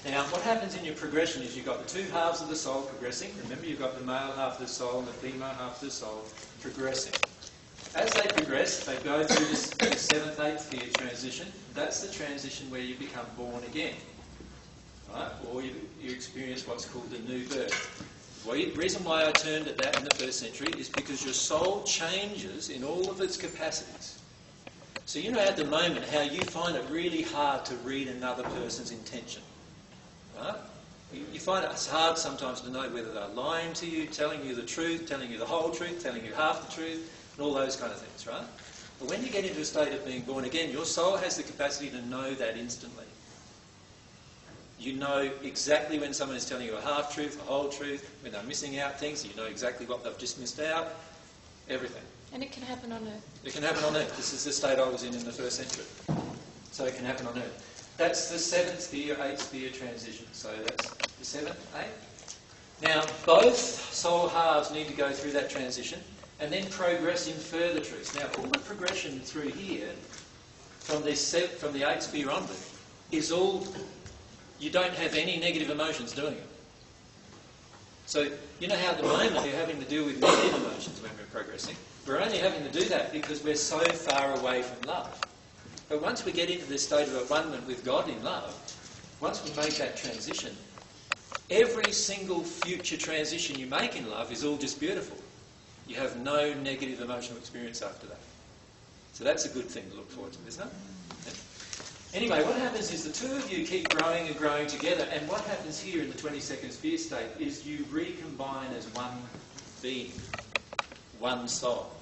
Now, what happens in your progression is you've got the two halves of the soul progressing. Remember, you've got the male half of the soul and the female half of the soul progressing. As they progress, they go through this 7th, 8th year transition. That's the transition where you become born again. Right? Or you experience what's called the new birth. The reason why I turned at that in the 1st century is because your soul changes in all of its capacities. So you know at the moment how you find it really hard to read another person's intention. Right? You find it's hard sometimes to know whether they're lying to you, telling you the truth, telling you the whole truth, telling you half the truth, and all those kind of things, right? But when you get into a state of being born again, your soul has the capacity to know that instantly. You know exactly when someone is telling you a half-truth, a whole truth, when they're missing out things, you know exactly what they've just missed out, everything. And it can happen on Earth. It can happen on Earth. This is the state I was in the 1st century. So it can happen on Earth. That's the 7th year, 8th year transition. So that's the 7th, 8th. Now, both soul halves need to go through that transition and then progress in further truths. Now, all the progression through here, from the 8th year onward, is all... You don't have any negative emotions doing it. So, you know how at the moment we're having to deal with negative emotions when we're progressing? We're only having to do that because we're so far away from love. But once we get into this state of abundance with God in love, once we make that transition, every single future transition you make in love is all just beautiful. You have no negative emotional experience after that. So that's a good thing to look forward to, isn't it? Yeah. Anyway, what happens is the two of you keep growing and growing together, and what happens here in the 22nd sphere state is you recombine as one being, one soul.